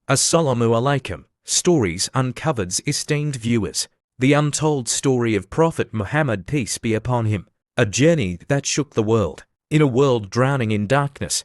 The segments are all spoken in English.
Assalamu alaikum, Stories Uncovered's esteemed viewers. The untold story of Prophet Muhammad, peace be upon him. A journey that shook the world. In a world drowning in darkness,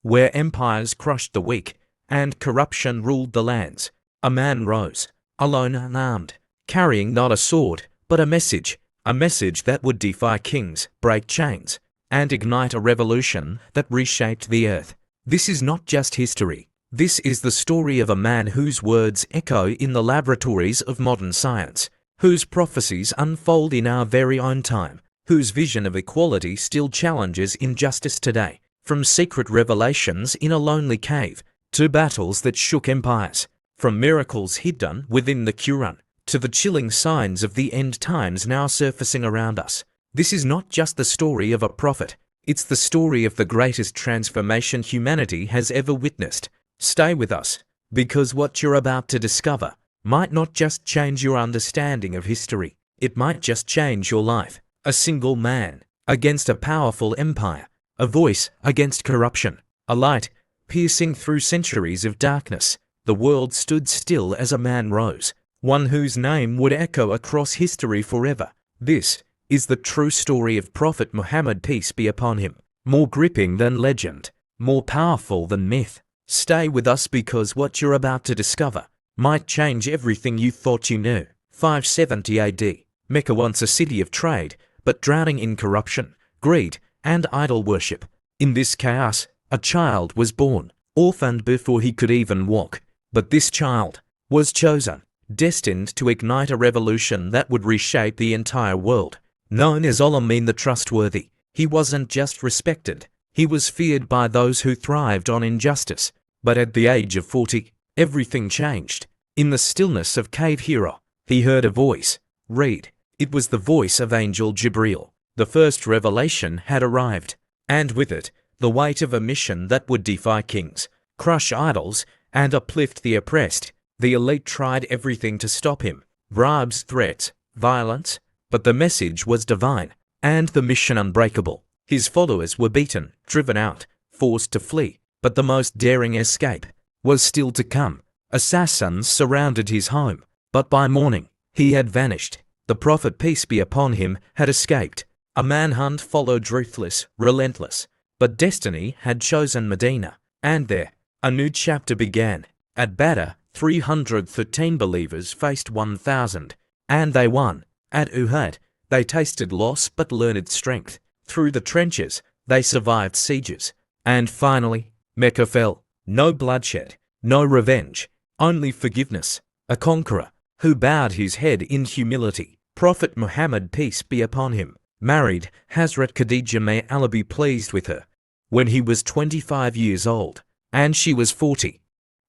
where empires crushed the weak, and corruption ruled the lands, a man rose, alone and unarmed, carrying not a sword, but a message that would defy kings, break chains, and ignite a revolution that reshaped the earth. This is not just history. This is the story of a man whose words echo in the laboratories of modern science, whose prophecies unfold in our very own time, whose vision of equality still challenges injustice today, from secret revelations in a lonely cave to battles that shook empires, from miracles hidden within the Quran to the chilling signs of the end times now surfacing around us. This is not just the story of a prophet, it's the story of the greatest transformation humanity has ever witnessed. Stay with us, because what you're about to discover might not just change your understanding of history, it might just change your life. A single man against a powerful empire, a voice against corruption, a light piercing through centuries of darkness. The world stood still as a man rose, one whose name would echo across history forever. This is the true story of Prophet Muhammad, peace be upon him. More gripping than legend, more powerful than myth. Stay with us, because what you're about to discover might change everything you thought you knew. 570 AD, Mecca, once a city of trade, but drowning in corruption, greed, and idol worship. In this chaos, a child was born, orphaned before he could even walk. But this child was chosen, destined to ignite a revolution that would reshape the entire world. Known as Al-Amin the Trustworthy, he wasn't just respected, he was feared by those who thrived on injustice. But at the age of 40, everything changed. In the stillness of Cave Hira, he heard a voice. Read. It was the voice of Angel Jibreel. The first revelation had arrived, and with it, the weight of a mission that would defy kings, crush idols, and uplift the oppressed. The elite tried everything to stop him. Bribes, threats, violence. But the message was divine, and the mission unbreakable. His followers were beaten, driven out, forced to flee. But the most daring escape was still to come. Assassins surrounded his home, but by morning, he had vanished. The Prophet, peace be upon him, had escaped. A manhunt followed, ruthless, relentless. But destiny had chosen Medina, and there, a new chapter began. At Badr, 313 believers faced 1,000, and they won. At Uhud, they tasted loss but learned strength. Through the trenches, they survived sieges. And finally, Mecca fell. No bloodshed, no revenge, only forgiveness. A conqueror who bowed his head in humility. Prophet Muhammad, peace be upon him, married Hazrat Khadija, may Allah be pleased with her, when he was 25 years old, and she was 40.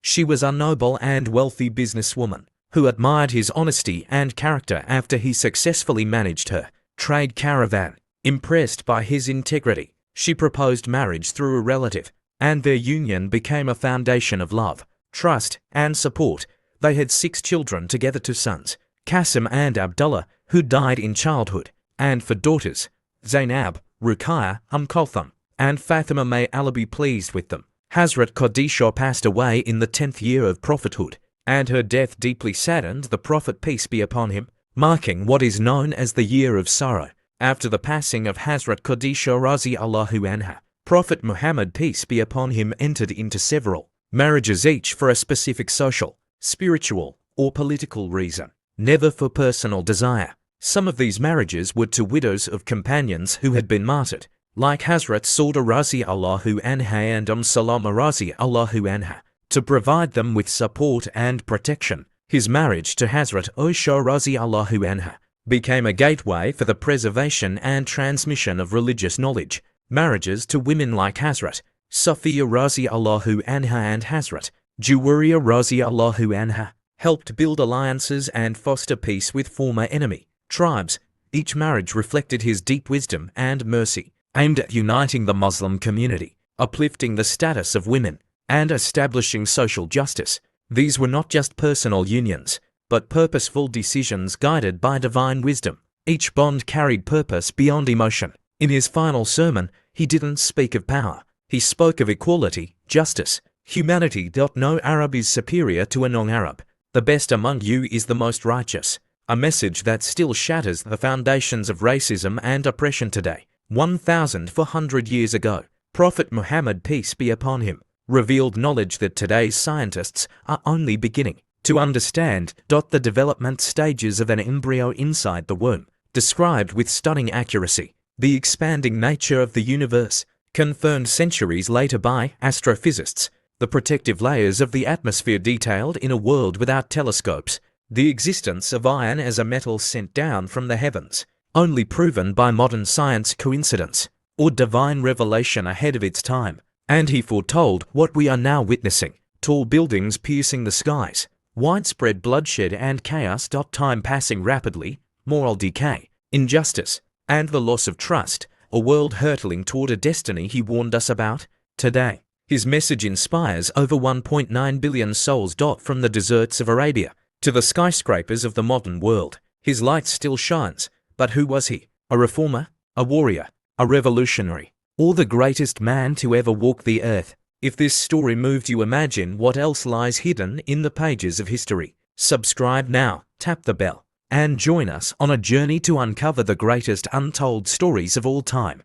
She was a noble and wealthy businesswoman who admired his honesty and character after he successfully managed her trade caravan. Impressed by his integrity, she proposed marriage through a relative, and their union became a foundation of love, trust, and support. They had 6 children together, 2 sons, Qasim and Abdullah, who died in childhood, and 4 daughters, Zainab, Ruqayya, Kulthum, and Fatima, may Allah be pleased with them. Hazrat Khadija passed away in the 10th year of prophethood, and her death deeply saddened the Prophet, peace be upon him, marking what is known as the Year of Sorrow. After the passing of Hazrat Khadija Radhiyallahu anha, Prophet Muhammad, peace be upon him, entered into several marriages, each for a specific social, spiritual, or political reason, never for personal desire. Some of these marriages were to widows of companions who had been martyred, like Hazrat Sauda Radhiyallahu anha and Salama Radhiyallahu anha, to provide them with support and protection. His marriage to Hazrat Aisha Radhiyallahu anha became a gateway for the preservation and transmission of religious knowledge. Marriages to women like Hazrat Safiya Radhiyallahu anha and Hazrat Juwariya Radhiyallahu anha helped build alliances and foster peace with former enemy tribes. Each marriage reflected his deep wisdom and mercy, aimed at uniting the Muslim community, uplifting the status of women, and establishing social justice. These were not just personal unions, but purposeful decisions guided by divine wisdom. Each bond carried purpose beyond emotion. In his final sermon, he didn't speak of power. He spoke of equality, justice, Humanity. No Arab is superior to a non-Arab. The best among you is the most righteous. A message that still shatters the foundations of racism and oppression today. 1,400 years ago, Prophet Muhammad, peace be upon him, revealed knowledge that today's scientists are only beginning to understand. The development stages of an embryo inside the womb, described with stunning accuracy. The expanding nature of the universe, confirmed centuries later by astrophysicists. The protective layers of the atmosphere detailed in a world without telescopes. The existence of iron as a metal sent down from the heavens, only proven by modern science. Coincidence or divine revelation ahead of its time? And he foretold what we are now witnessing. Tall buildings piercing the skies, widespread bloodshed and chaos. Time passing rapidly, moral decay, injustice, and the loss of trust. A world hurtling toward a destiny he warned us about. Today, his message inspires over 1.9 billion souls. From the deserts of Arabia to the skyscrapers of the modern world, his light still shines. But who was he? A reformer? A warrior? A revolutionary? Or the greatest man to ever walk the earth? If this story moved you, imagine what else lies hidden in the pages of history. Subscribe now, tap the bell, and join us on a journey to uncover the greatest untold stories of all time.